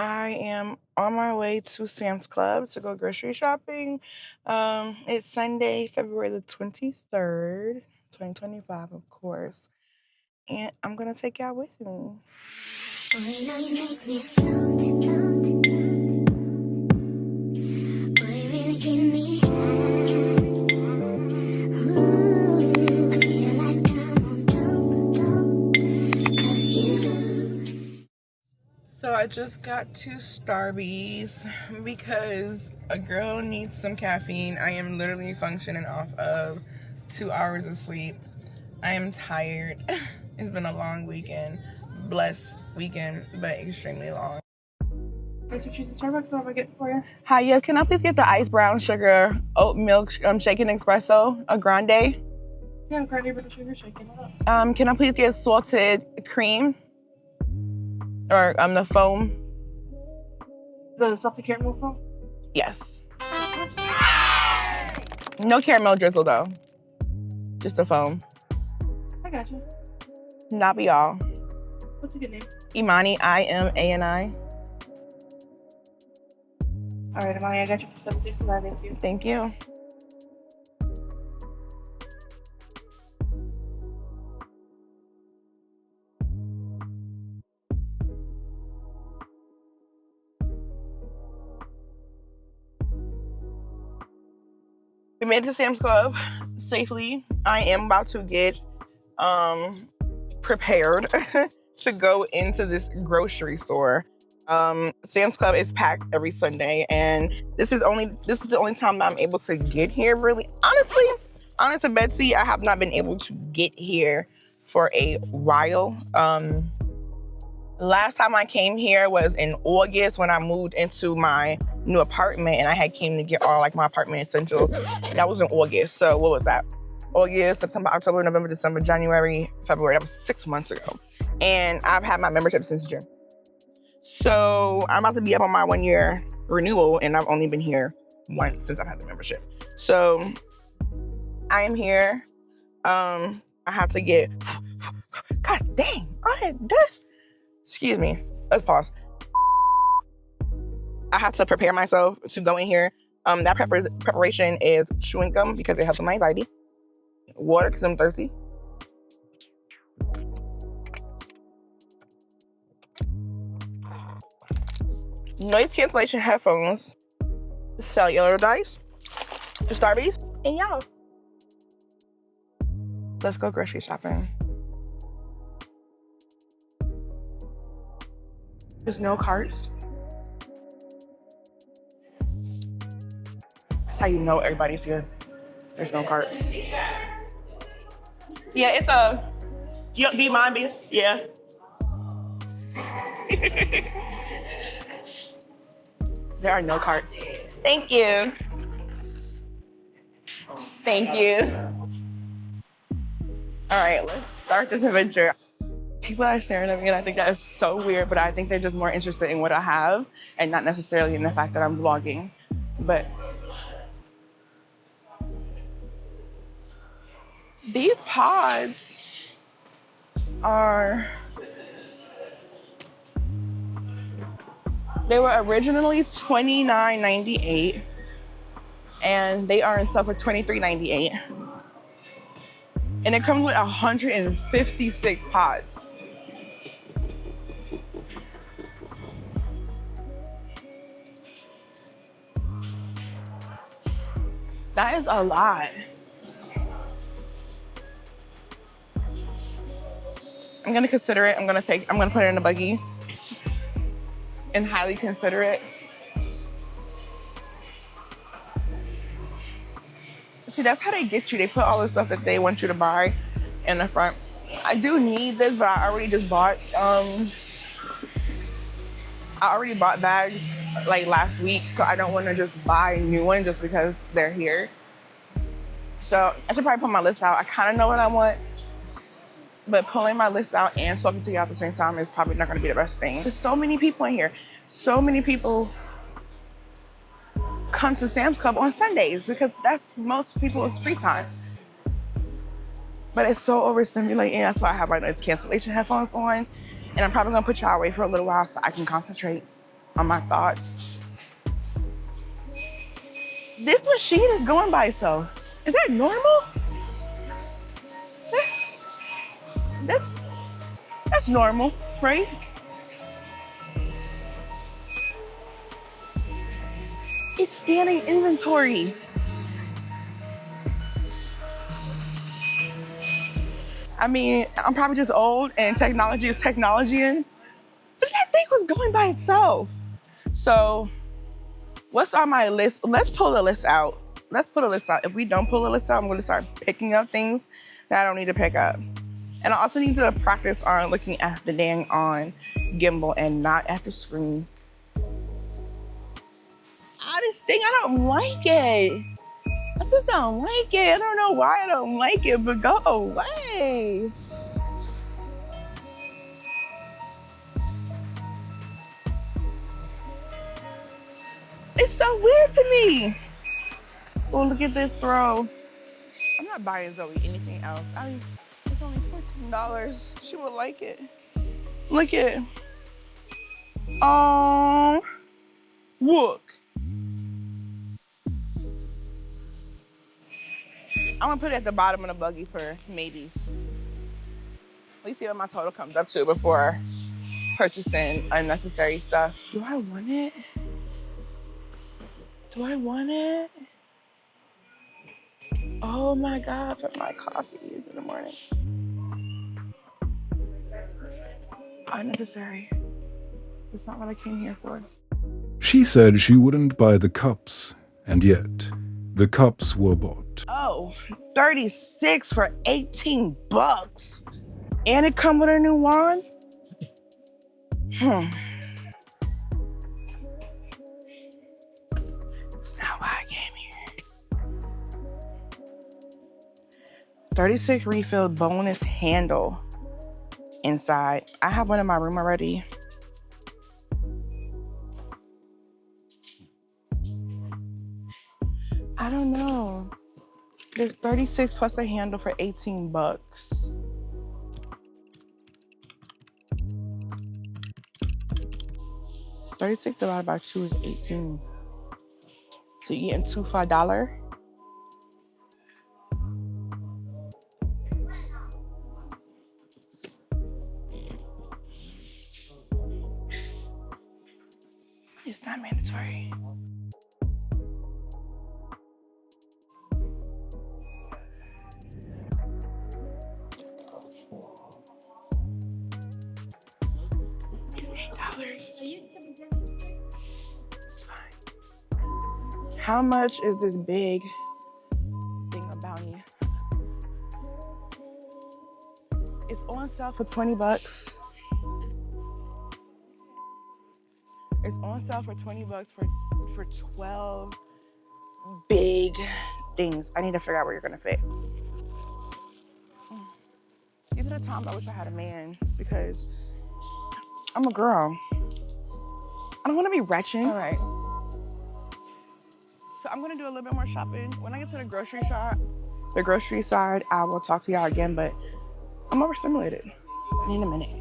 I am on my way to Sam's Club to go grocery shopping. It's Sunday, February the 23rd, 2025, of course. And I'm going to take y'all with me. So I just got to Starbucks because a girl needs some caffeine. I am literally functioning off of 2 hours of sleep. I am tired. It's been a long weekend. Blessed weekend, but extremely long. Thanks for choosing Starbucks. What do I get for you? Hi, yes. Can I please get the iced brown sugar oat milk shaken espresso, a grande? Yeah, grande with the sugar shaken. Can I please get salted cream? Or the foam? The salted caramel foam? Yes. No caramel drizzle though. Just the foam. I got you. Not be all. What's a good name? Imani, Imani. All right, Imani, I got you for $7.69. Thank you. Thank you. We made it to Sam's Club safely. I am about to get prepared to go into this grocery store. Sam's Club is packed every Sunday, and this is the only time that I'm able to get here. Really, honest to Betsy, I have not been able to get here for a while. Last time I came here was in August when I moved into my new apartment, and I had came to get all like my apartment essentials. That was in August. So what was that? August, September, October, November, December, January, February. That was 6 months ago. And I've had my membership since June. So I'm about to be up on my 1-year renewal, and I've only been here once since I've had the membership. So I am here. I have to get, God dang, all that dust. Excuse me, let's pause. I have to prepare myself to go in here. That preparation is chewing gum because it helps with my anxiety. Water because I'm thirsty. Noise cancellation headphones. Cellular dice. Starbucks. And y'all. Let's go grocery shopping. There's no carts. That's how you know everybody's here. There's no carts. Yeah, it's a. Do you mind being? Yeah. There are no carts. Thank you. Thank you. All right, let's start this adventure. People are staring at me, and I think that is so weird, but I think they're just more interested in what I have and not necessarily in the fact that I'm vlogging. But these pods they were originally $29.98, and they are in sale for $23.98. And it comes with 156 pods. That is a lot. I'm gonna consider it. I'm gonna put it in a buggy and highly consider it. See, that's how they get you. They put all the stuff that they want you to buy in the front. I do need this, but I already just bought, bags like last week, so I don't want to just buy a new one just because they're here. So I should probably put my list out. I kind of know what I want, but pulling my list out and talking to you at the same time is probably not going to be the best thing. There's so many people in here. So many people come to Sam's Club on Sundays because that's most people's free time. But it's so overstimulating. That's why I have my noise cancellation headphones on. And I'm probably going to put y'all away for a little while so I can concentrate on my thoughts. This machine is going by itself. Is that normal? That's normal, right? It's scanning inventory. I mean, I'm probably just old and technology is technology, but that thing was going by itself. So what's on my list? Let's pull the list out. Let's pull the list out. If we don't pull the list out, I'm gonna start picking up things that I don't need to pick up. And I also need to practice on looking at the dang on gimbal and not at the screen. This thing, I don't like it. I just don't like it. I don't know why I don't like it, but go away. It's so weird to me. Oh, look at this throw. I'm not buying Zoe anything else. It's only $14. She would like it. Look at. Oh, look. I'm gonna put it at the bottom of the buggy for maybes. We see what my total comes up to before purchasing unnecessary stuff. Do I want it? Do I want it? Oh my God, for my coffees in the morning. Unnecessary. That's not what I came here for. She said she wouldn't buy the cups, and yet the cups were bought. Oh, 36 for 18 bucks. And it come with a new wand? That's not why I came here. 36 refill bonus handle inside. I have one in my room already. I don't know. There's 36 plus a handle for 18 bucks. $36 divided by 2 is 18. So you're getting 2 for $1? It's not mandatory. It's $8. It's fine. How much is this big thing of bounty? It's on sale for 20 bucks. It's on sale for 20 bucks for 12 big things. I need to figure out where you're gonna fit. These are the times I wish I had a man because I'm a girl. I don't wanna be retching. All right. So I'm gonna do a little bit more shopping. When I get to the grocery side, I will talk to y'all again, but I'm overstimulated. I need a minute.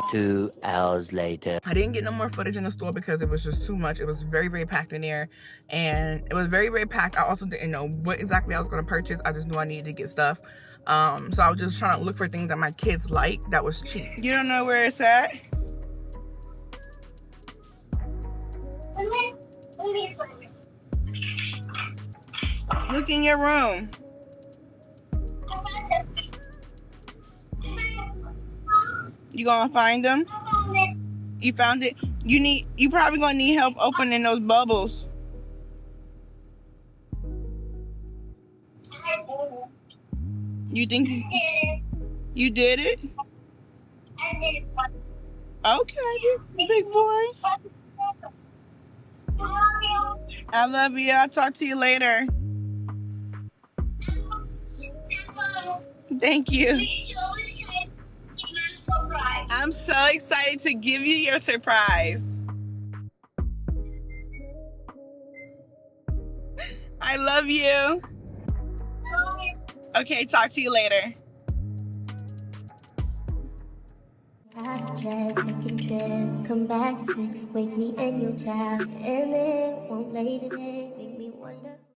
2 hours later. I didn't get no more footage in the store because it was just too much. It was very, very packed in there. And it was very, very packed. I also didn't know what exactly I was gonna purchase. I just knew I needed to get stuff. So I was just trying to look for things that my kids like that was cheap. You don't know where it's at? Look in your room. You gonna find them? You found it? You probably gonna need help opening those bubbles. You think you did it? Okay, big boy. I love you. I'll talk to you later. Thank you. I'm so excited to give you your surprise. I love you. Okay, talk to you later. Private jets, taking trips, come back at 6, wake me and your child, and then won't lay today, make me wonder.